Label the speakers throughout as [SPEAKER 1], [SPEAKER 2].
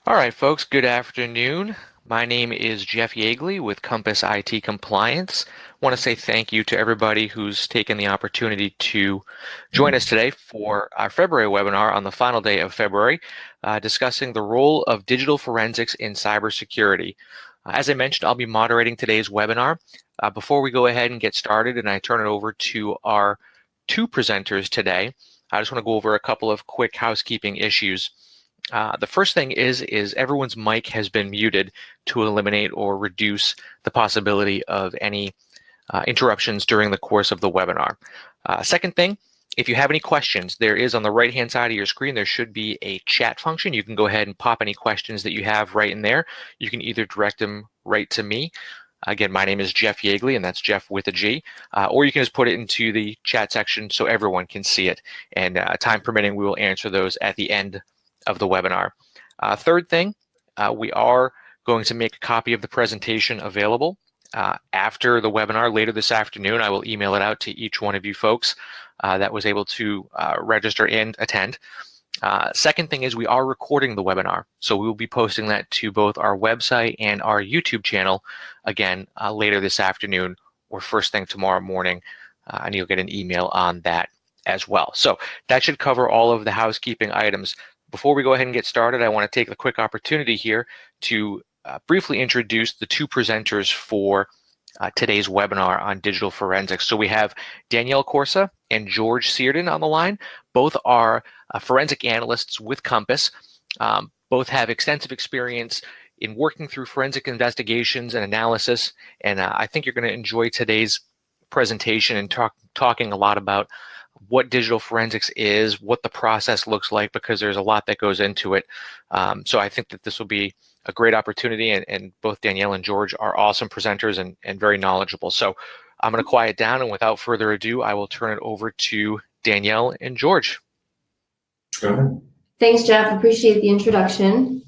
[SPEAKER 1] All right, folks, good afternoon. My name is Jeff Yeagley with Compass IT Compliance. I want to say thank you to everybody who's taken the opportunity to join us today for our February webinar on the final day of February, discussing the role of digital forensics in cybersecurity. As I mentioned, I'll be moderating today's webinar. Before we go ahead and get started and I turn it over to our two presenters today, I just want to go over a couple of quick housekeeping issues. The first thing is everyone's mic has been muted to eliminate or reduce the possibility of any interruptions during the course of the webinar. Second thing, if you have any questions, there is on the right-hand side of your screen, there should be a chat function. You can go ahead and pop any questions that you have right in there. You can either direct them right to me. Again, my name is Jeff Yeagley, and that's Jeff with a G. Or you can just put it into the chat section so everyone can see it. And time permitting, we will answer those at the end of the webinar. Third thing, we are going to make a copy of the presentation available after the webinar later this afternoon. I will email it out to each one of you folks that was able to register and attend. Second thing is we are recording the webinar, so we will be posting that to both our website and our YouTube channel again later this afternoon or first thing tomorrow morning, and you'll get an email on that as well. So that should cover all of the housekeeping items. Before we go ahead and get started, I want to take a quick opportunity here to briefly introduce the two presenters for today's webinar on digital forensics. So we have Danielle Corsa and George Seerden on the line. Both are forensic analysts with Compass. Both have extensive experience in working through forensic investigations and analysis, and I think you're going to enjoy today's presentation and talking a lot about what digital forensics is, what the process looks like, because there's a lot that goes into it. So I think that this will be a great opportunity, and both Danielle and George are awesome presenters and very knowledgeable. So I'm going to quiet down, and without further ado, I will turn it over to Danielle and George.
[SPEAKER 2] Go ahead. Thanks, Jeff. Appreciate the introduction.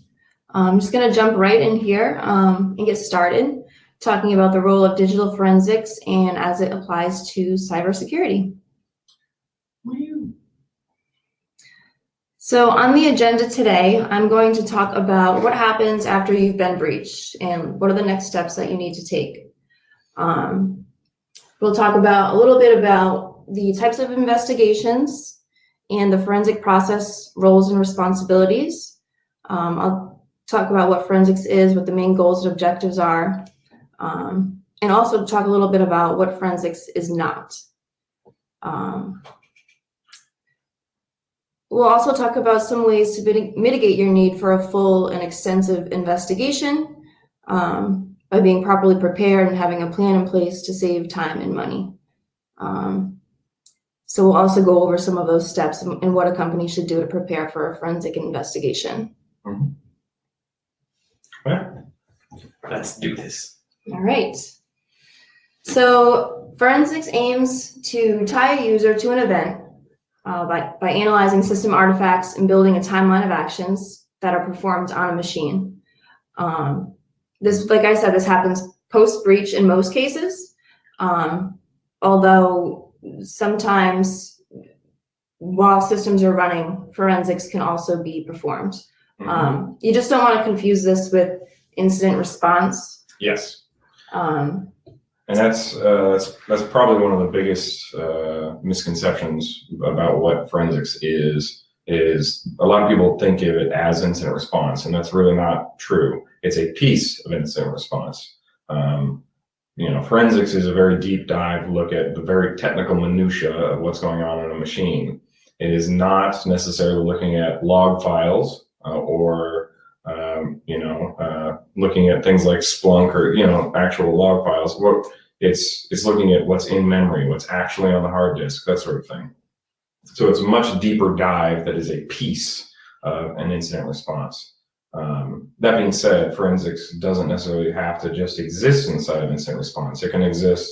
[SPEAKER 2] I'm just going to jump right in here and get started talking about the role of digital forensics and as it applies to cybersecurity. So on the agenda today, I'm going to talk about what happens after you've been breached and what are the next steps that you need to take. We'll talk about a little bit about the types of investigations and the forensic process roles and responsibilities. I'll talk about what forensics is, what the main goals and objectives are, and also talk a little bit about what forensics is not. We'll also talk about some ways to mitigate your need for a full and extensive investigation by being properly prepared and having a plan in place to save time and money. So we'll also go over some of those steps and what a company should do to prepare for a forensic investigation.
[SPEAKER 3] Mm-hmm. Well, let's do this.
[SPEAKER 2] All right. So forensics aims to tie a user to an event by analyzing system artifacts and building a timeline of actions that are performed on a machine. This, like I said, this happens post-breach in most cases, although sometimes while systems are running, forensics can also be performed. Mm-hmm. You just don't want to confuse this with incident response.
[SPEAKER 3] Yes. And that's probably one of the biggest misconceptions about what forensics is a lot of people think of it as incident response, and that's really not true. It's a piece of incident response. Forensics is a very deep dive look at the very technical minutia of what's going on in a machine. It is not necessarily looking at log files or looking at things like Splunk or actual log files. It's looking at what's in memory, what's actually on the hard disk, that sort of thing. So it's a much deeper dive that is a piece of an incident response. That being said, forensics doesn't necessarily have to just exist inside of incident response. It can exist.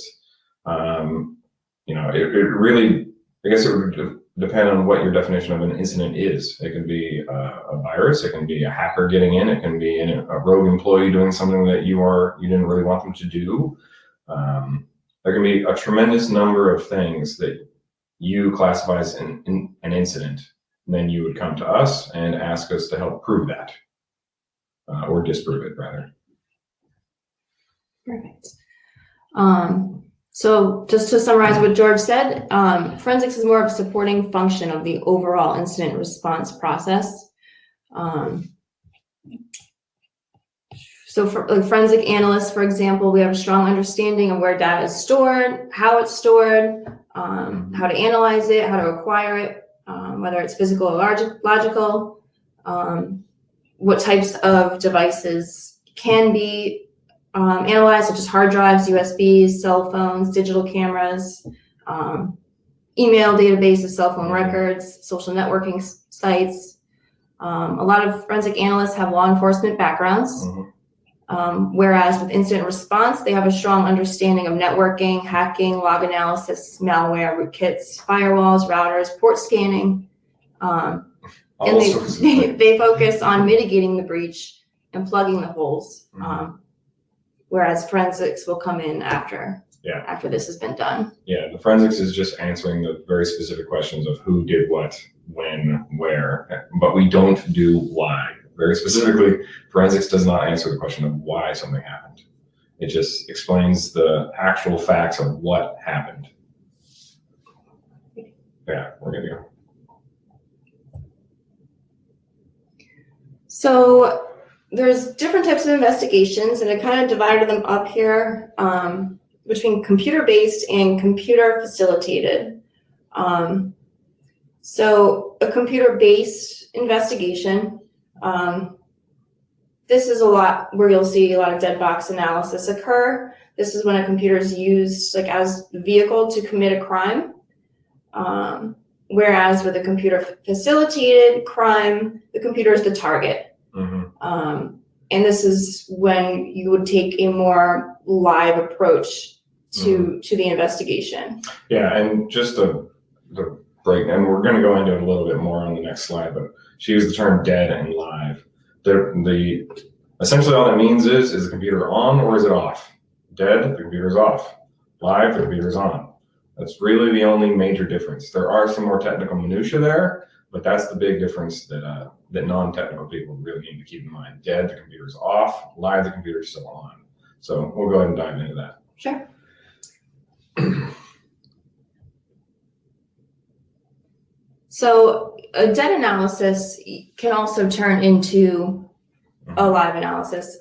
[SPEAKER 3] It really, I guess it would depend on what your definition of an incident is. It can be a virus, it can be a hacker getting in, it can be a rogue employee doing something that you didn't really want them to do. There can be a tremendous number of things that you classify as an incident. And then you would come to us and ask us to help prove that. or disprove it rather.
[SPEAKER 2] Perfect. So just to summarize what George said, forensics is more of a supporting function of the overall incident response process. So for like forensic analysts, for example, we have a strong understanding of where data is stored, how it's stored, how to analyze it, how to acquire it, whether it's physical or logical, what types of devices can be analyzed, such as hard drives, USBs, cell phones, digital cameras, email databases, cell phone records, social networking sites. A lot of forensic analysts have law enforcement backgrounds. Whereas with incident response, they have a strong understanding of networking, hacking, log analysis, malware, rootkits, firewalls, routers, port scanning. And they focus on mitigating the breach and plugging the holes. Whereas forensics will come in after this has been done.
[SPEAKER 3] Yeah, the forensics is just answering the very specific questions of who did what, when, where, but we don't do why. Very specifically, forensics does not answer the question of why something happened. It just explains the actual facts of what happened. Yeah, we're good to go.
[SPEAKER 2] So there's different types of investigations, and I kind of divided them up here between computer-based and computer-facilitated. So a computer-based investigation, this is a lot where you'll see a lot of dead box analysis occur. This is when a computer is used like as the vehicle to commit a crime. Whereas with a computer-facilitated crime, the computer is the target. And this is when you would take a more live approach to the investigation. Yeah,
[SPEAKER 3] and just the break, and we're going to go into it a little bit more on the next slide, but she used the term dead and live. The essentially all that means is the computer on or is it off? Dead, the computer's off. Live, the computer's on. That's really the only major difference. There are some more technical minutia there, but that's the big difference that non-technical people really need to keep in mind. Dead, the computer's off. Live, the computer's still on. So we'll go ahead and dive into that.
[SPEAKER 2] Sure. So a dead analysis can also turn into a live analysis.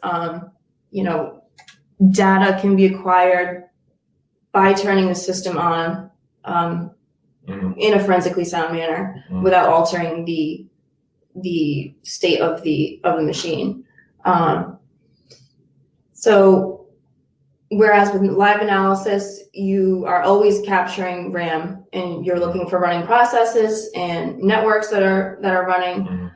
[SPEAKER 2] Data can be acquired by turning the system on in a forensically sound manner without altering the state of the machine. So whereas with live analysis, you are always capturing RAM and you're looking for running processes and networks that are running.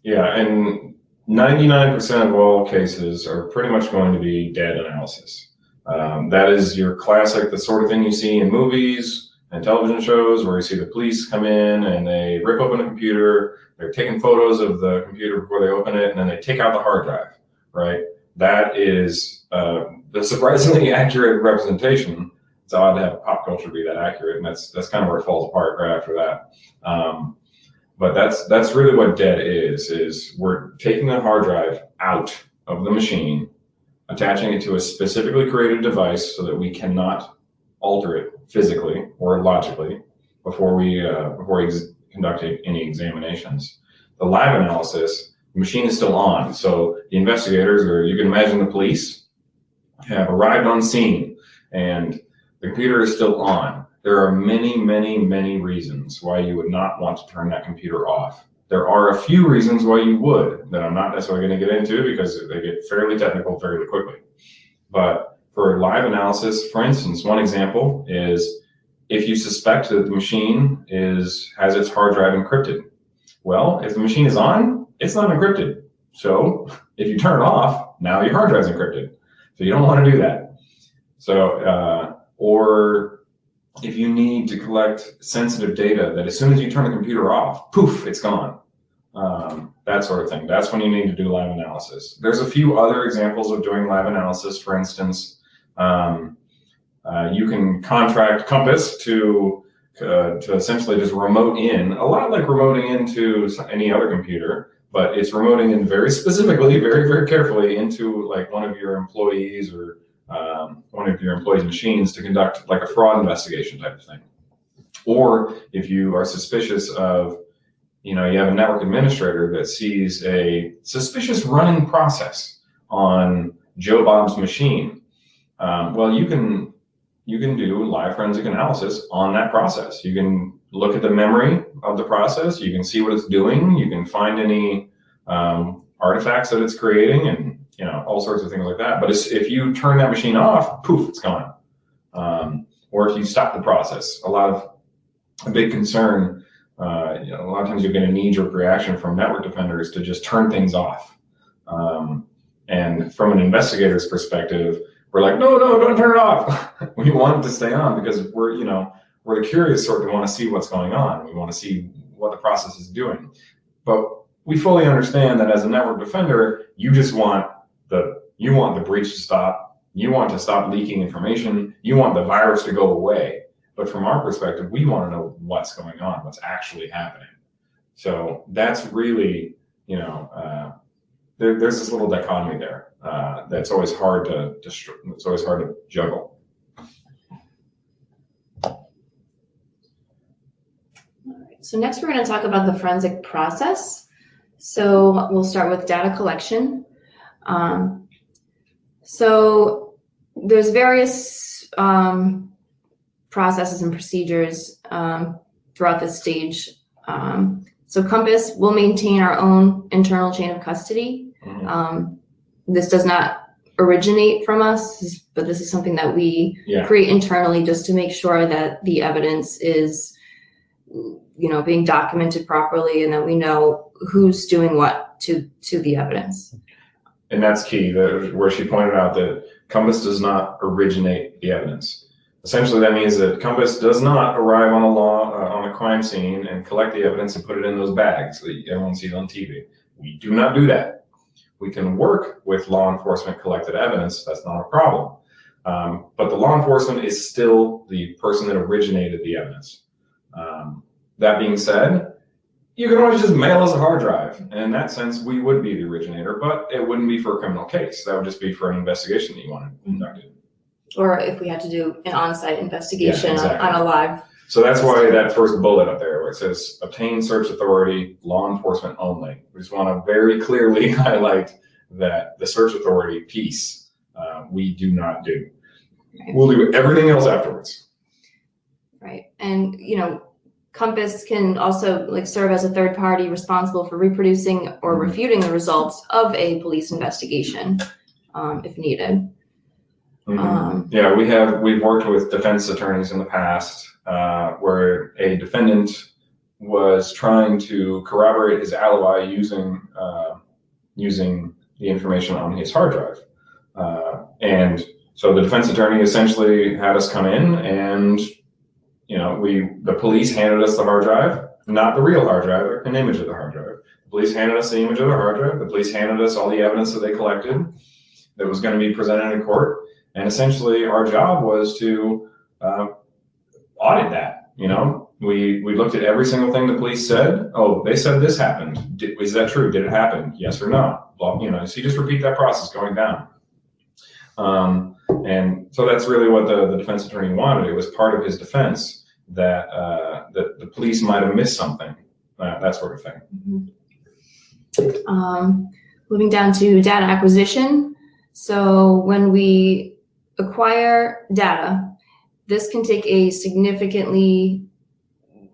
[SPEAKER 3] Yeah, and 99% of all cases are pretty much going to be dead analysis. That is your classic, the sort of thing you see in movies and television shows where you see the police come in and they rip open a computer, they're taking photos of the computer before they open it, and then they take out the hard drive, right? That is the surprisingly accurate representation. It's odd to have pop culture be that accurate, and that's kind of where it falls apart right after that. But that's really what dead is we're taking the hard drive out of the machine, attaching it to a specifically created device so that we cannot alter it physically or logically before we conduct any examinations. The live analysis, the machine is still on. So the investigators, or you can imagine the police, have arrived on scene and the computer is still on. There are many, many, many reasons why you would not want to turn that computer off. There are a few reasons why you would that I'm not necessarily going to get into because they get fairly technical fairly quickly. But for live analysis, for instance, one example is if you suspect that the machine has its hard drive encrypted. Well, if the machine is on, it's not encrypted. So if you turn it off, now your hard drive's encrypted. So you don't want to do that. So, or if you need to collect sensitive data that as soon as you turn the computer off, poof, it's gone. That sort of thing. That's when you need to do live analysis. There's a few other examples of doing live analysis. For instance, you can contract Compass to essentially just remote in, a lot like remoting into any other computer, but it's remoting in very specifically, very, very carefully into like one of your employees or one of your employees' machines to conduct like a fraud investigation type of thing. Or if you are suspicious of, you have a network administrator that sees a suspicious running process on Joe Bob's machine, well, you can do live forensic analysis on that process. You can look at the memory of the process. You can see what it's doing. You can find any artifacts that it's creating, and all sorts of things like that. But if you turn that machine off, poof, it's gone. Or if you stop the process, a big concern. A lot of times you get a knee-jerk reaction from network defenders to just turn things off. And from an investigator's perspective, we're like, no, don't turn it off. We want it to stay on because we're the curious sort. We want to see what's going on. We want to see what the process is doing. But we fully understand that as a network defender, you just want the breach to stop. You want to stop leaking information. You want the virus to go away. But from our perspective, we want to know what's going on, what's actually happening. So that's really, there's this little dichotomy there that's always hard to juggle.
[SPEAKER 2] All right. So next we're going to talk about the forensic process. So we'll start with data collection. So there's various processes and procedures throughout this stage. So Compass will maintain our own internal chain of custody. This does not originate from us, but this is something that we create internally just to make sure that the evidence is, being documented properly and that we know who's doing what to the evidence.
[SPEAKER 3] And that's key, where she pointed out that Compass does not originate the evidence. Essentially, that means that Compass does not arrive on a crime scene and collect the evidence and put it in those bags that everyone sees on TV. We do not do that. We can work with law enforcement collected evidence. That's not a problem. But the law enforcement is still the person that originated the evidence. That being said, you can always just mail us a hard drive. And in that sense, we would be the originator, but it wouldn't be for a criminal case. That would just be for an investigation that you wanted conducted.
[SPEAKER 2] Or if we had to do an on-site investigation on a live.
[SPEAKER 3] So that's why that first bullet up there where it says obtain search authority, law enforcement only. We just want to very clearly highlight that the search authority piece, we do not do. Right. We'll do everything else afterwards.
[SPEAKER 2] Right. And, Compass can also serve as a third party responsible for reproducing or refuting the results of a police investigation, if needed.
[SPEAKER 3] We've worked with defense attorneys in the past where a defendant was trying to corroborate his alibi using the information on his hard drive. And so the defense attorney essentially had us come in and, the police handed us the hard drive, not the real hard drive, an image of the hard drive. The police handed us the image of the hard drive. The police handed us all the evidence that they collected that was going to be presented in court. And essentially our job was to audit that. We looked at every single thing the police said. Oh, they said this happened. Is that true? Did it happen? Yes or no? So you just repeat that process going down. And so that's really what the defense attorney wanted. It was part of his defense that the police might have missed something, that sort of thing.
[SPEAKER 2] Moving down to data acquisition. So when we acquire data, this can take a significantly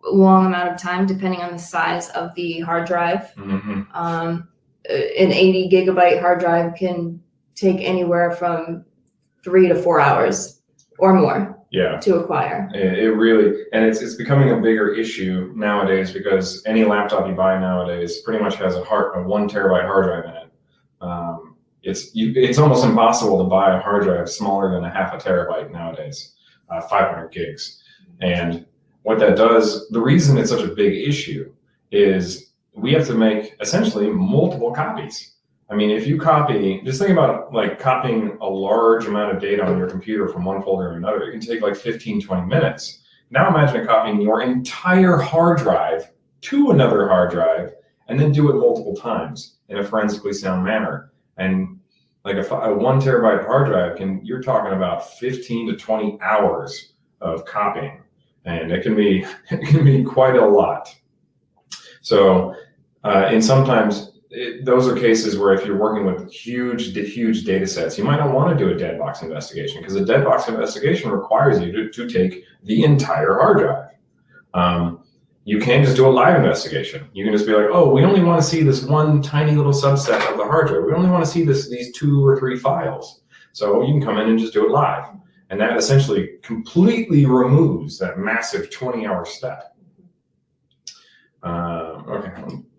[SPEAKER 2] long amount of time depending on the size of the hard drive. An 80 gigabyte hard drive can take anywhere from 3 to 4 hours or more to acquire.
[SPEAKER 3] It really, and it's becoming a bigger issue nowadays because any laptop you buy nowadays pretty much has a 1 terabyte hard drive in it. It's almost impossible to buy a hard drive smaller than a half a terabyte nowadays, 500 gigs. And what that does, the reason it's such a big issue is we have to make essentially multiple copies. I mean, if you just think about copying a large amount of data on your computer from one folder to another, it can take 15, 20 minutes. Now imagine copying your entire hard drive to another hard drive and then do it multiple times in a forensically sound manner. And like a 1 terabyte hard drive you're talking about 15 to 20 hours of copying, and it can be quite a lot. So, and sometimes those are cases where if you're working with huge data sets, you might not want to do a dead box investigation, because a dead box investigation requires you to take the entire hard drive. You can't just do a live investigation. You can just be like, oh, we only want to see this one tiny little subset of the hard drive. We only want to see these 2 or 3 files. So you can come in and just do it live. And that essentially completely removes that massive 20-hour step. Okay.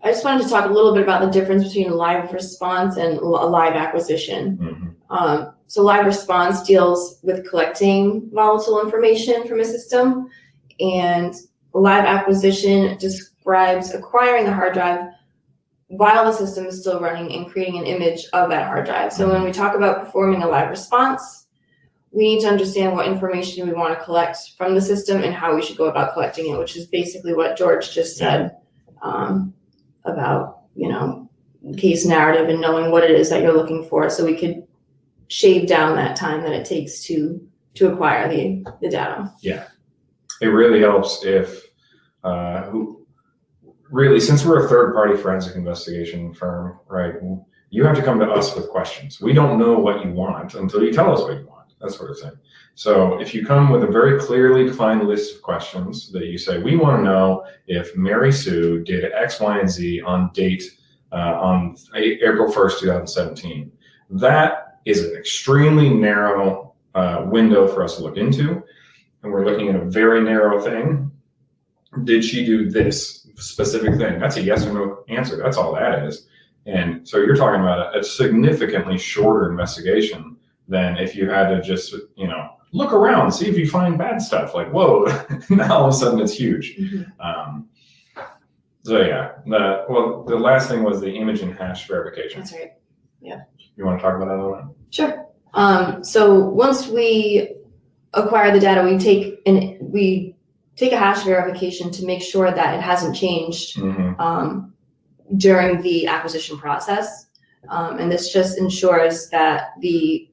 [SPEAKER 2] I just wanted to talk a little bit about the difference between live response and a live acquisition.
[SPEAKER 3] Mm-hmm.
[SPEAKER 2] So live response deals with collecting volatile information from a system, and live acquisition describes acquiring the hard drive while the system is still running and creating an image of that hard drive. So when we talk about performing a live response, we need to understand what information we want to collect from the system and how we should go about collecting it, which is basically what George just said about, case narrative and knowing what it is that you're looking for, so we could shave down that time that it takes to acquire the data.
[SPEAKER 3] Yeah. It really helps if, since we're a third-party forensic investigation firm, right, you have to come to us with questions. We don't know what you want until you tell us what you want, that sort of thing. So if you come with a very clearly defined list of questions that you say, we want to know if Mary Sue did X, Y, and Z on date on April 1st, 2017, that is an extremely narrow window for us to look into. And we're looking at a very narrow thing. Did she do this specific thing? That's a yes or no answer. That's all that is. And so you're talking about a significantly shorter investigation than if you had to just, look around, see if you find bad stuff. Like, whoa, now all of a sudden it's huge.
[SPEAKER 2] Mm-hmm.
[SPEAKER 3] So yeah, the last thing was the image and hash verification.
[SPEAKER 2] That's right. Yeah.
[SPEAKER 3] You want to talk about that a little bit?
[SPEAKER 2] Sure. So once we acquire the data, we take a hash verification to make sure that it hasn't changed during the acquisition process, and this just ensures that the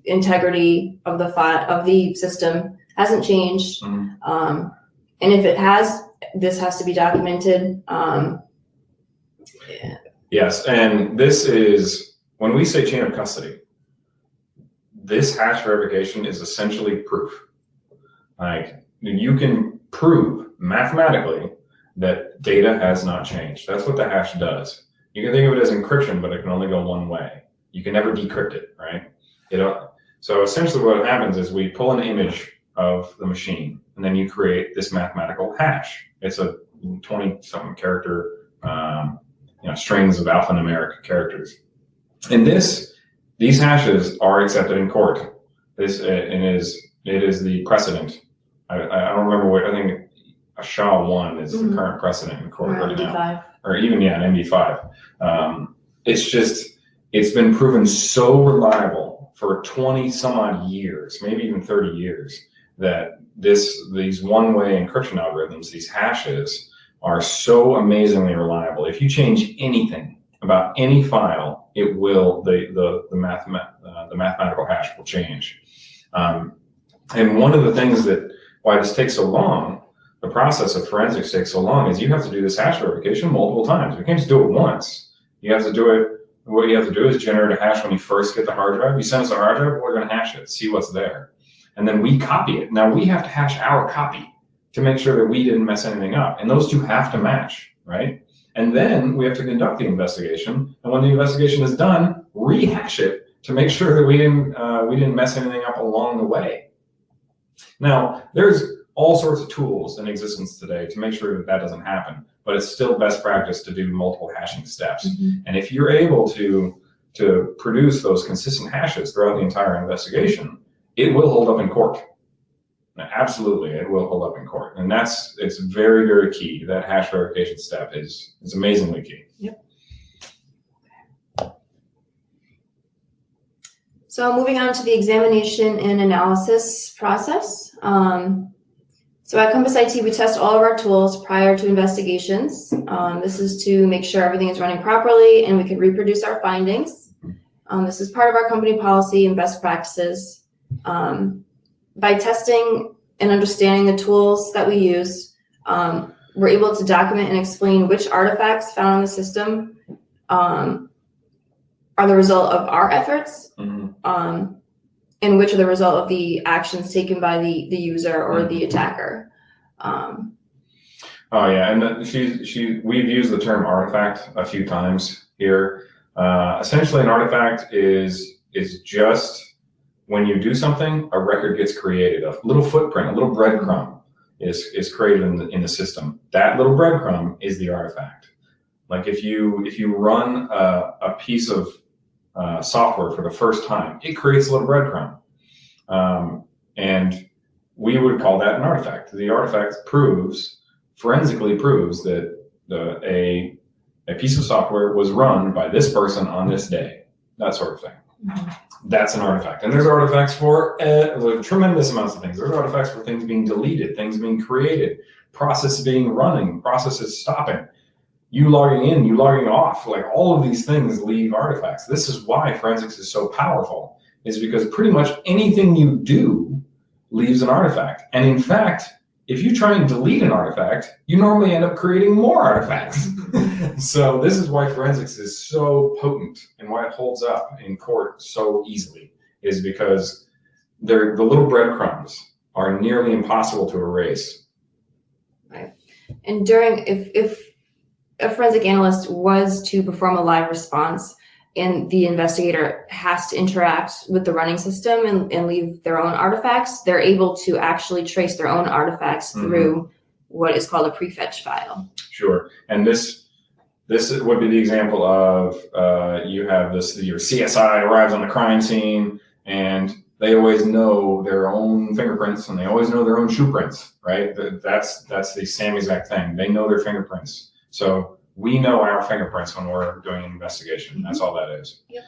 [SPEAKER 2] integrity of the system hasn't changed. And if it has, this has to be documented.
[SPEAKER 3] Yes, and this is when we say chain of custody. This hash verification is essentially proof. Like, you can prove mathematically that data has not changed. That's what the hash does. You can think of it as encryption, but it can only go one way. You can never decrypt it, right? So essentially what happens is we pull an image of the machine, and then you create this mathematical hash. It's a 20-something character, strings of alphanumeric characters. And these hashes are accepted in court. It is the precedent. I don't remember what, I think a SHA-1 is the current precedent in court right now. Or even, an MD5. It's been proven so reliable for 20 some odd years, maybe even 30 years, that these one-way encryption algorithms, these hashes, are so amazingly reliable. If you change anything about any file, it will, the mathematical hash will change. And one of the things why this takes so long, the process of forensics takes so long, is you have to do this hash verification multiple times. You can't just do it once. You have to do it. What you have to do is generate a hash when you first get the hard drive. You send us a hard drive, we're going to hash it, see what's there. And then we copy it. Now we have to hash our copy to make sure that we didn't mess anything up. And those two have to match, right? And then we have to conduct the investigation. And when the investigation is done, rehash it to make sure that we didn't mess anything up along the way. Now, there's all sorts of tools in existence today to make sure that doesn't happen, but it's still best practice to do multiple hashing steps. And if you're able to produce those consistent hashes throughout the entire investigation, it will hold up in court. Now, absolutely, it will hold up in court. And it's very, very key. That hash verification step is amazingly key.
[SPEAKER 2] Yep. So moving on to the examination and analysis process. So at Compass IT, we test all of our tools prior to investigations. This is to make sure everything is running properly and we can reproduce our findings. This is part of our company policy and best practices. By testing and understanding the tools that we use, we're able to document and explain which artifacts found on the system are the result of our efforts, and which are the result of the actions taken by the user or the attacker.
[SPEAKER 3] Oh yeah, and we've used the term artifact a few times here. Essentially, an artifact is just when you do something, a record gets created, a little footprint, a little breadcrumb is created in the system. That little breadcrumb is the artifact. Like if you run a piece of software for the first time, it creates a little breadcrumb, and we would call that an artifact. The artifact forensically proves that a piece of software was run by this person on this day, that sort of thing. That's an artifact. And there's artifacts for tremendous amounts of things. There's artifacts for things being deleted, things being created, processes being running, processes stopping, you logging in, you logging off. Like all of these things leave artifacts. This is why forensics is so powerful, is because pretty much anything you do leaves an artifact. And in fact, if you try and delete an artifact, you normally end up creating more artifacts. So this is why forensics is so potent and why it holds up in court so easily, is because the little breadcrumbs are nearly impossible to erase.
[SPEAKER 2] Right. And if a forensic analyst was to perform a live response and the investigator has to interact with the running system and leave their own artifacts, they're able to actually trace their own artifacts through what is called a prefetch file. Sure.
[SPEAKER 3] And this would be the example of you have your CSI arrives on the crime scene and they always know their own fingerprints and they always know their own shoe prints, right? That's the same exact thing. They know their fingerprints. So we know our fingerprints when we're doing an investigation. That's all that is.
[SPEAKER 2] Yep.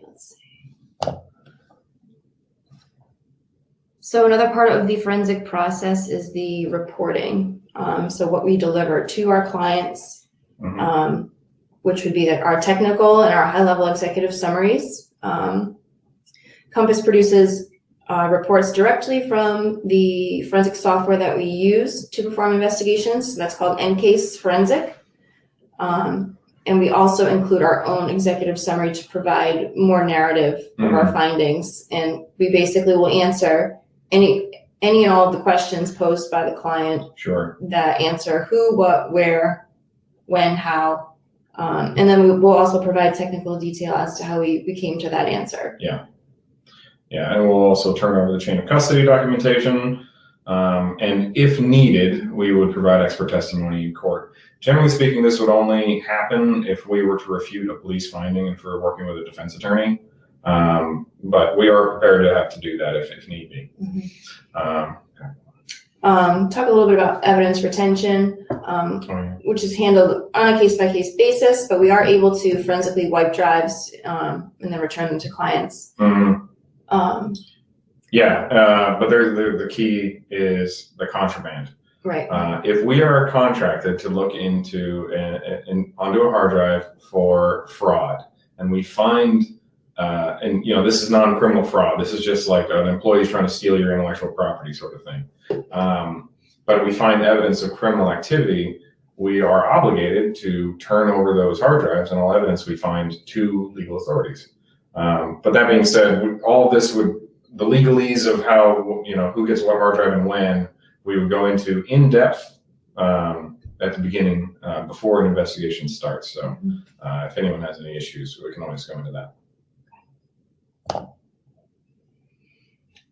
[SPEAKER 2] Let's see. So another part of the forensic process is the reporting. So what we deliver to our clients, which would be our technical and our high-level executive summaries. Compass produces reports directly from the forensic software that we use to perform investigations. So that's called NCASE Forensic. And we also include our own executive summary to provide more narrative of our findings. And we basically will answer any and all of the questions posed by the client.
[SPEAKER 3] Sure.
[SPEAKER 2] That answer who, what, where, when, how. And then we will also provide technical detail as to how we came to that answer.
[SPEAKER 3] Yeah. Yeah, and we'll also turn over the chain of custody documentation. And if needed, we would provide expert testimony in court. Generally speaking, this would only happen if we were to refute a police finding and for working with a defense attorney. But we are prepared to have to do that if need be.
[SPEAKER 2] Talk a little bit about evidence retention, which is handled on a case-by-case basis, but we are able to forensically wipe drives and then return them to clients.
[SPEAKER 3] But the key is the contraband.
[SPEAKER 2] Right.
[SPEAKER 3] If we are contracted to look into onto a hard drive for fraud, and we find, this is non-criminal fraud. This is just like an employee's trying to steal your intellectual property sort of thing. But we find evidence of criminal activity, we are obligated to turn over those hard drives and all evidence we find to legal authorities. But that being said, all of this the legalese of how, who gets what hard drive and when, we would go into in depth at the beginning before an investigation starts. So if anyone has any issues, we can always go into that.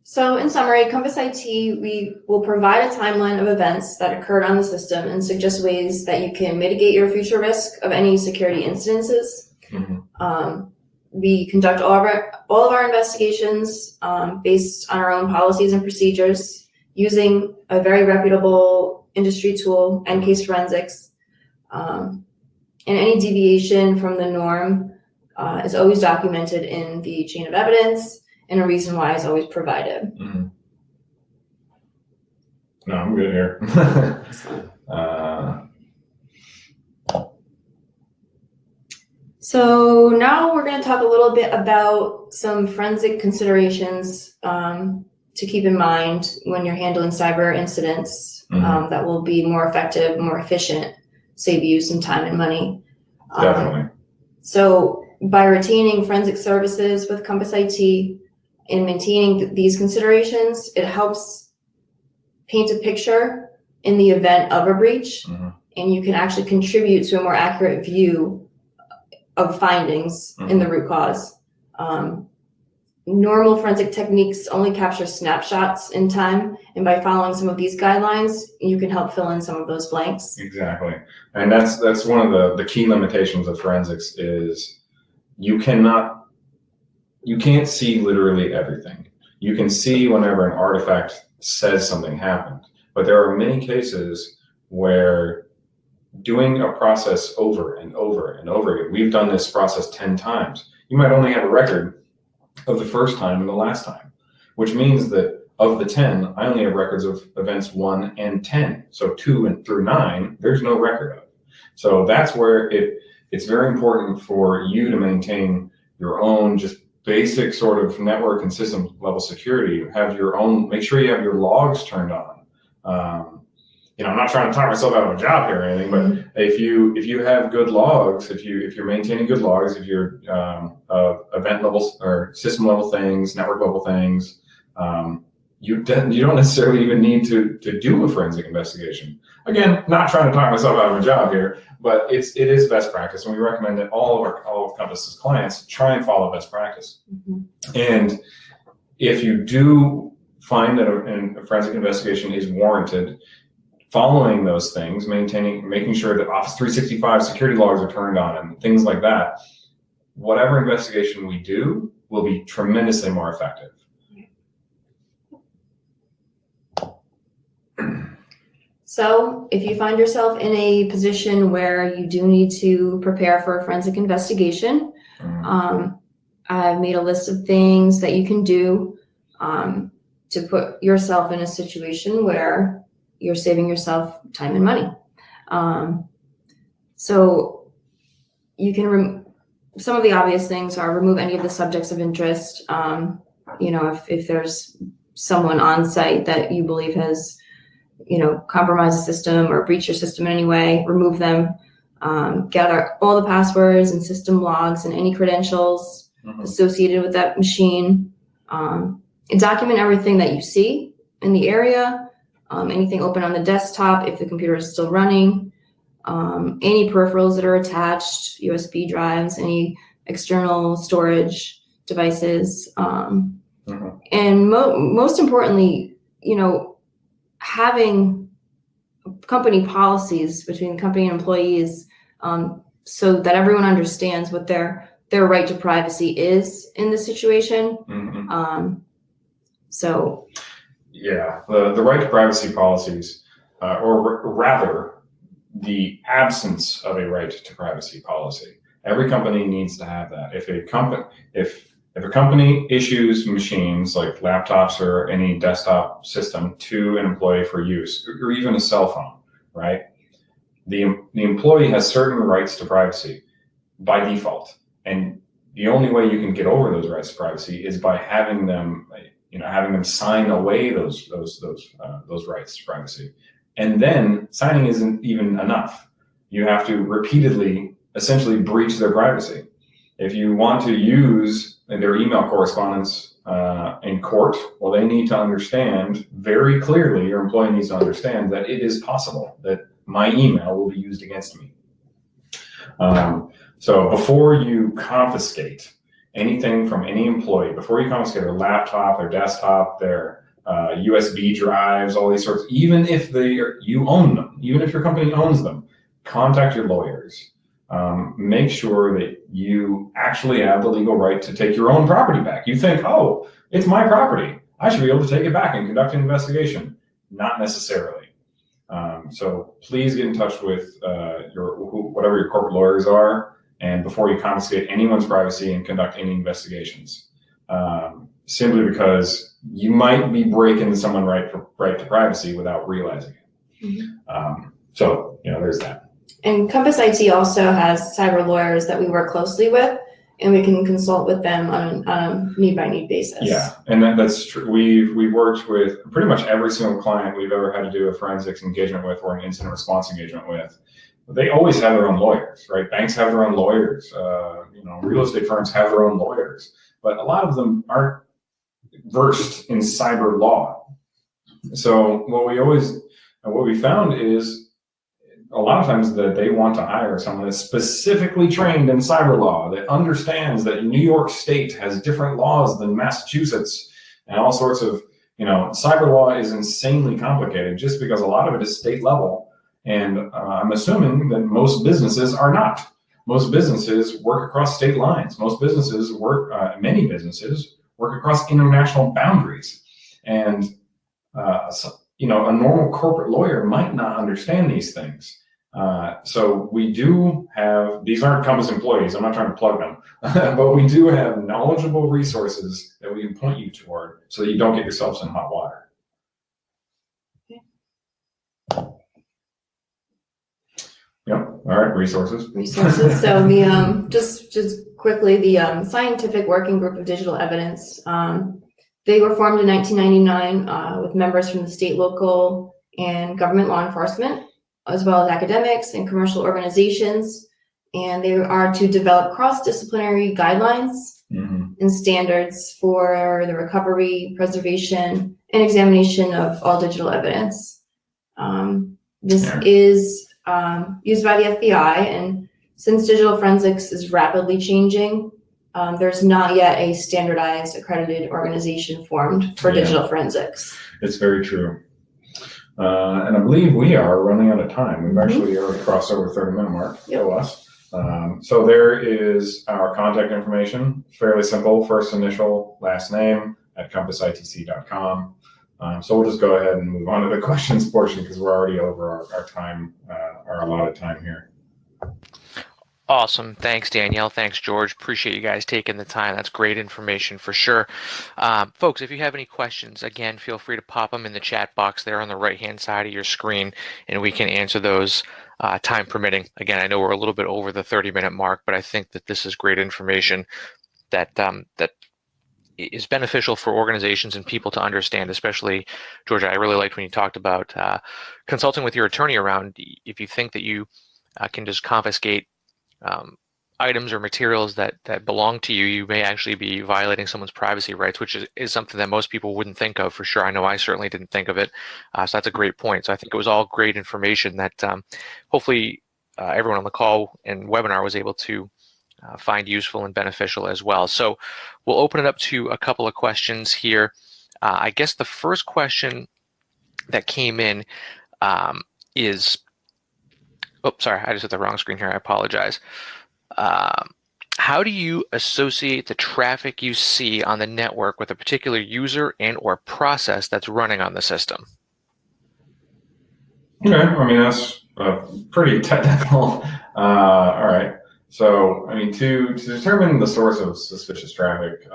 [SPEAKER 2] So in summary, Compass IT, we will provide a timeline of events that occurred on the system and suggest ways that you can mitigate your future risk of any security incidences. We conduct all of our investigations based on our own policies and procedures using a very reputable industry tool, NCASE Forensics. And any deviation from the norm is always documented in the chain of evidence and a reason why is always provided.
[SPEAKER 3] Mm-hmm. No, I'm good here.
[SPEAKER 2] So now we're going to talk a little bit about some forensic considerations to keep in mind when you're handling cyber incidents that will be more effective, more efficient, save you some time and money.
[SPEAKER 3] Definitely.
[SPEAKER 2] So by retaining forensic services with Compass IT and maintaining these considerations, it helps paint a picture in the event of a breach, and you can actually contribute to a more accurate view of findings in the root cause. Normal forensic techniques only capture snapshots in time, and by following some of these guidelines, you can help fill in some of those blanks.
[SPEAKER 3] Exactly, and that's one of the key limitations of forensics is you can't see literally everything. You can see whenever an artifact says something happened, but there are many cases where doing a process over and over and over again, we've done this process 10 times. You might only have a record of the first time and the last time, which means that of the 10, I only have records of events 1 and 10. So 2 and through 9, there's no record of. So that's where it's very important for you to maintain your own just basic sort of network and system level security. Have your own, make sure you have your logs turned on. I'm not trying to talk myself out of a job here or anything, but if you have good logs, if you're maintaining good logs, if you're event levels or system level things, network level things, you don't necessarily even need to do a forensic investigation. Again, not trying to talk myself out of a job here, but it is best practice, and we recommend that all of Compass's clients try and follow best practice. And if you do find that a forensic investigation is warranted, following those things, making sure that Office 365 security logs are turned on and things like that, whatever investigation we do will be tremendously more effective.
[SPEAKER 2] So if you find yourself in a position where you do need to prepare for a forensic investigation, I've made a list of things that you can do to put yourself in a situation where you're saving yourself time and money. So you can, some of the obvious things are remove any of the subjects of interest. If there's someone on site that you believe has, compromised the system or breached your system in any way, remove them. Gather all the passwords and system logs and any credentials associated with that machine. And document everything that you see in the area. Anything open on the desktop if the computer is still running, any peripherals that are attached, USB drives, any external storage devices, and most importantly, having company policies between company and employees so that everyone understands what their right to privacy is in this situation.
[SPEAKER 3] Yeah, the right to privacy policies, or rather, the absence of a right to privacy policy. Every company needs to have that. If a company issues machines like laptops or any desktop system to an employee for use, or even a cell phone, right? The employee has certain rights to privacy by default, and the only way you can get over those rights to privacy is by having them sign away those rights to privacy. And then signing isn't even enough. You have to repeatedly essentially breach their privacy. If you want to use their email correspondence in court, well, they need to understand very clearly, your employee needs to understand that it is possible that my email will be used against me. So before you confiscate anything from any employee, before you confiscate their laptop, their desktop, their USB drives, all these sorts, even if you own them, even if your company owns them, contact your lawyers. Make sure that you actually have the legal right to take your own property back. You think, oh, it's my property, I should be able to take it back and conduct an investigation. Not necessarily. So please get in touch with whatever your corporate lawyers are, and before you confiscate anyone's privacy and conduct any investigations. simply because you might be breaking someone right to privacy without realizing it. So, there's that.
[SPEAKER 2] And Compass IT also has cyber lawyers that we work closely with, and we can consult with them on a need-by-need basis.
[SPEAKER 3] Yeah, and that's true. We've worked with pretty much every single client we've ever had to do a forensics engagement with or an incident response engagement with. They always have their own lawyers, right? Banks have their own lawyers. Real estate firms have their own lawyers, but a lot of them aren't versed in cyber law. So what we found is a lot of times that they want to hire someone that's specifically trained in cyber law, that understands that New York State has different laws than Massachusetts and all sorts of, cyber law is insanely complicated just because a lot of it is state level. And I'm assuming that most businesses are not. Most businesses work across state lines. Most businesses many businesses work across international boundaries. And a normal corporate lawyer might not understand these things. So we do have, these aren't Compass employees, I'm not trying to plug them, but we do have knowledgeable resources that we can point you toward so that you don't get yourselves in hot water. Yep. All right. Resources.
[SPEAKER 2] So the just quickly, the Scientific Working Group of Digital Evidence. They were formed in 1999 with members from the state, local, and government law enforcement, as well as academics and commercial organizations. And they are to develop cross-disciplinary guidelines and standards for the recovery, preservation, and examination of all digital evidence. This is used by the FBI, and since digital forensics is rapidly changing, there's not yet a standardized accredited organization formed for digital forensics.
[SPEAKER 3] It's very true. And I believe we are running out of time. We've actually already crossed over 30-minute mark. Go us. So there is our contact information. Fairly simple. First initial, last name at compassitc.com. So we'll just go ahead and move on to the questions portion because we're already over our time, our allotted time here.
[SPEAKER 1] Awesome. Thanks, Danielle. Thanks, George. Appreciate you guys taking the time. That's great information for sure. Folks, if you have any questions, again, feel free to pop them in the chat box there on the right-hand side of your screen, and we can answer those time permitting. Again, I know we're a little bit over the 30-minute mark, but I think that this is great information that that is beneficial for organizations and people to understand, especially, George, I really liked when you talked about consulting with your attorney around if you think that you can just confiscate items or materials that belong to you, you may actually be violating someone's privacy rights, which is something that most people wouldn't think of for sure. I know I certainly didn't think of it. So that's a great point. So I think it was all great information that hopefully everyone on the call and webinar was able to find useful and beneficial as well. So we'll open it up to a couple of questions here. I guess the first question that came in is, oh, sorry, I just hit the wrong screen here. I apologize. How do you associate the traffic you see on the network with a particular user and or process that's running on the system?
[SPEAKER 3] Okay, I mean, that's pretty technical. All right. So, I mean, to determine the source of suspicious traffic,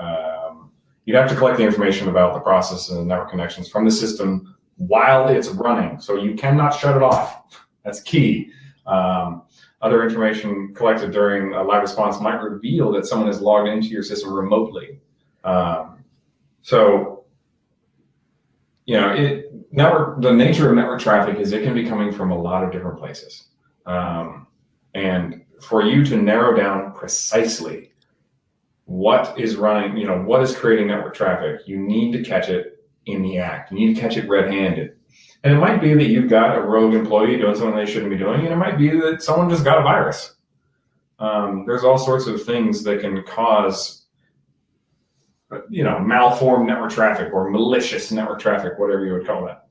[SPEAKER 3] you'd have to collect the information about the process and the network connections from the system while it's running. So you cannot shut it off. That's key. Other information collected during a live response might reveal that someone has logged into your system remotely. So, the nature of network traffic is it can be coming from a lot of different places. And for you to narrow down precisely what is running, what is creating network traffic, you need to catch it in the act. You need to catch it red-handed. And it might be that you've got a rogue employee doing something they shouldn't be doing, and it might be that someone just got a virus. There's all sorts of things that can cause, malformed network traffic or malicious network traffic, whatever you would call that.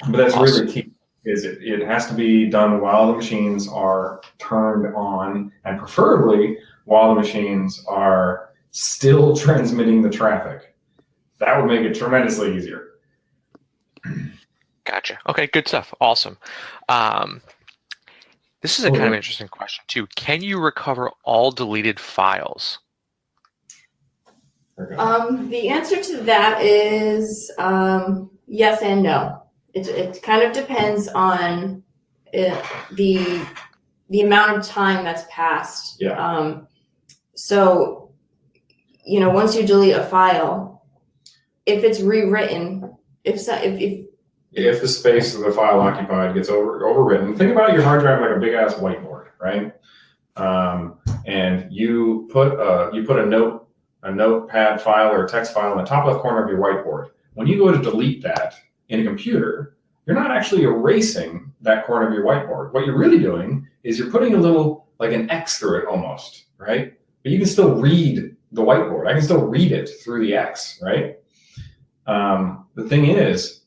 [SPEAKER 3] But that's really key. Is it has to be done while the machines are turned on, and preferably while the machines are still transmitting the traffic. That would make it tremendously easier.
[SPEAKER 1] Gotcha. Okay, good stuff. Awesome. This is a kind of interesting question too. Can you recover all deleted files?
[SPEAKER 2] The answer to that is yes and no. It kind of depends on the amount of time that's passed.
[SPEAKER 3] Yeah.
[SPEAKER 2] So, once you delete a file, if it's rewritten, if
[SPEAKER 3] the space of the file occupied gets overwritten, think about your hard drive like a big ass whiteboard, right? And you put a notepad file or a text file in the top left corner of your whiteboard. When you go to delete that in a computer, you're not actually erasing that corner of your whiteboard. What you're really doing is you're putting a little, like an X through it almost, right? But you can still read the whiteboard. I can still read it through the X, right? The thing is,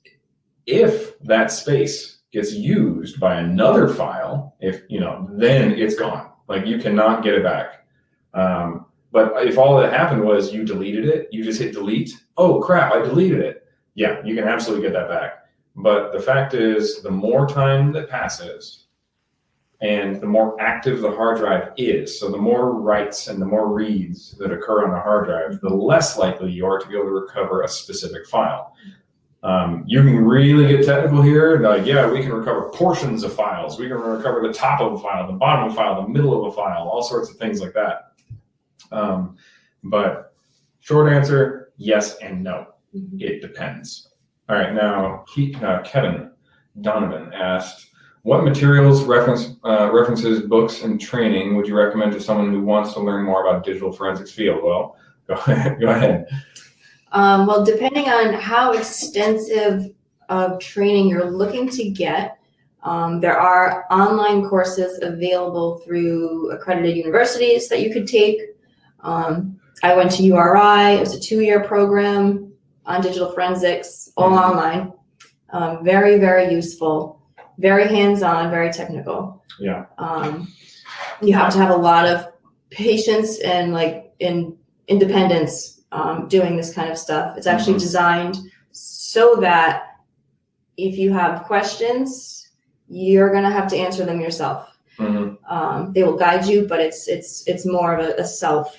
[SPEAKER 3] if that space gets used by another file, then it's gone. Like, you cannot get it back. But if all that happened was you deleted it, you just hit delete, oh crap, I deleted it. Yeah, you can absolutely get that back. But the fact is, the more time that passes and the more active the hard drive is, so the more writes and the more reads that occur on the hard drive, the less likely you are to be able to recover a specific file. You can really get technical here. Like, yeah, we can recover portions of files. We can recover the top of a file, the bottom of a file, the middle of a file, all sorts of things like that. But short answer, yes and no. Mm-hmm. It depends. All right, now Kevin Donovan asked, what materials, references, books, and training would you recommend to someone who wants to learn more about digital forensics field? Well, go ahead.
[SPEAKER 2] Well, depending on how extensive of training you're looking to get, there are online courses available through accredited universities that you could take. I went to URI. It was a 2-year program on digital forensics, all online. Very, very useful, very hands-on, very technical.
[SPEAKER 3] Yeah.
[SPEAKER 2] You have to have a lot of patience and independence doing this kind of stuff. It's actually designed so that if you have questions, you're going to have to answer them yourself. Mm-hmm. They will guide you, but it's more of a self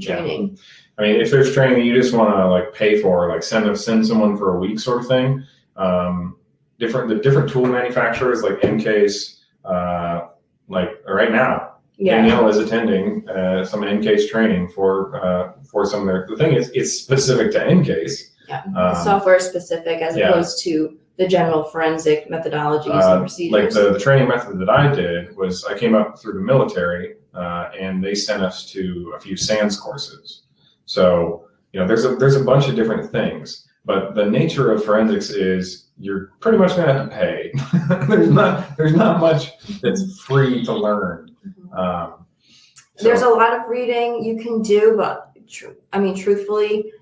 [SPEAKER 2] training.
[SPEAKER 3] Yeah. I mean, if there's training that you just want to pay for, send someone for a week sort of thing. The different tool manufacturers like Ncase, right now. Yeah. Danielle is attending some Ncase training for some of their. The thing is, it's specific to Ncase.
[SPEAKER 2] Yeah, software specific as opposed to the general forensic methodologies and procedures.
[SPEAKER 3] Like the training method that I did was I came up through the military, and they sent us to a few SANS courses. So there's a bunch of different things, but the nature of forensics is you're pretty much gonna have to pay. there's not much that's free to learn.
[SPEAKER 2] There's a lot of reading you can do, but truthfully,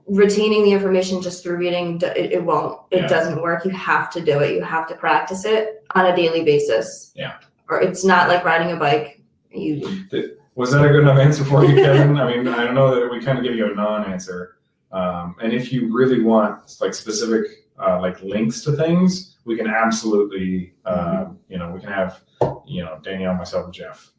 [SPEAKER 2] retaining the information just through reading, it won't. It doesn't work. You have to do it. You have to practice it on a daily basis.
[SPEAKER 3] Yeah.
[SPEAKER 2] Or it's not like riding a bike.
[SPEAKER 3] Was that a good enough answer for you, Kevin? I mean, I know that we kind of give you a non-answer. And if you really want specific links to things, we can absolutely, we can have, Danielle, myself, and Jeff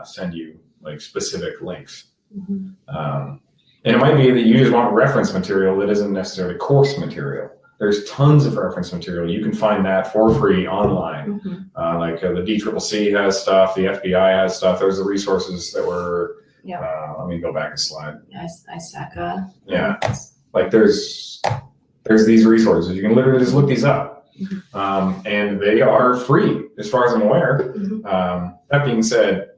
[SPEAKER 3] send you specific links. Mm-hmm. And it might be that you just want reference material that isn't necessarily course material. There's tons of reference material. You can find that for free online. Mm-hmm. The DCCC has stuff, the FBI has stuff. There's the resources that were, let me go back a slide.
[SPEAKER 2] ISACA.
[SPEAKER 3] Yeah, there's these resources. You can literally just look these up. Mm-hmm. And they are free as far as I'm aware. Mm-hmm. That being said,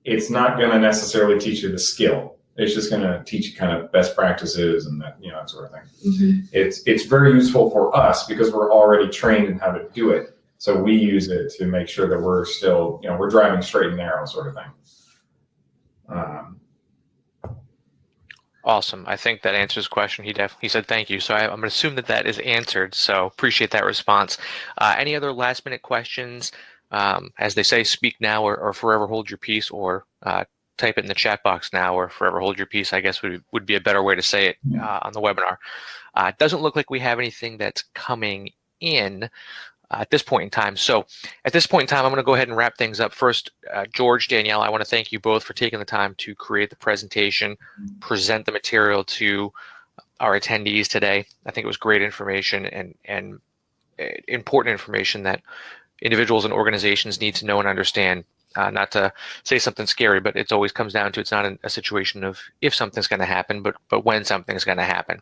[SPEAKER 3] it's not going to necessarily teach you the skill. It's just going to teach you kind of best practices and that sort of thing. Mm-hmm. It's very useful for us because we're already trained in how to do it. So we use it to make sure that we're still, we're driving straight and narrow sort of thing.
[SPEAKER 1] Awesome. I think that answers his question. He said thank you. So I'm going to assume that is answered. So appreciate that response. Any other last minute questions? As they say, speak now or forever hold your peace, or type it in the chat box now or forever hold your peace, I guess would be a better way to say it on the webinar. It doesn't look like we have anything that's coming in. at this point in time. So at this point in time, I'm going to go ahead and wrap things up. First, George, Danielle, I want to thank you both for taking the time to create the presentation, present the material to our attendees today. I think it was great information and important information that individuals and organizations need to know and understand. Not to say something scary, but it always comes down to, it's not a situation of if something's going to happen, but when something's going to happen.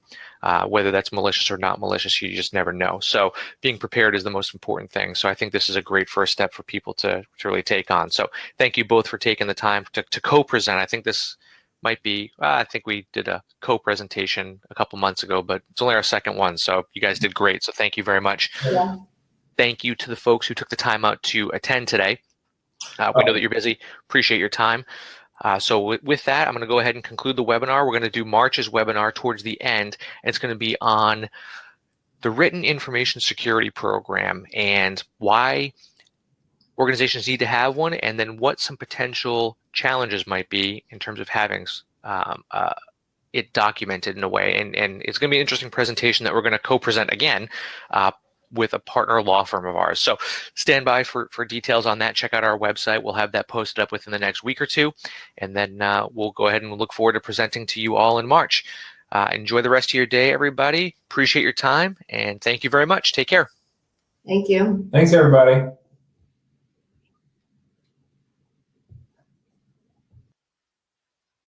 [SPEAKER 1] Whether that's malicious or not malicious, you just never know. So being prepared is the most important thing. So I think this is a great first step for people to really take on. So thank you both for taking the time to co-present. I think this might be, I think we did a co-presentation a couple months ago, but it's only our second one. So you guys did great. So thank you very much.
[SPEAKER 2] Yeah.
[SPEAKER 1] Thank you to the folks who took the time out to attend today. We know that you're busy. Appreciate your time. So with that, I'm going to go ahead and conclude the webinar. We're going to do March's webinar towards the end, and it's going to be on the Written Information Security Program and why organizations need to have one, and then what some potential challenges might be in terms of having it documented in a way. And it's going to be an interesting presentation that we're going to co-present again with a partner law firm of ours. So stand by for details on that. Check out our website. We'll have that posted up within the next week or two. And then we'll go ahead and look forward to presenting to you all in March. Enjoy the rest of your day, everybody. Appreciate your time. And thank you very much. Take care.
[SPEAKER 2] Thank you.
[SPEAKER 3] Thanks, everybody.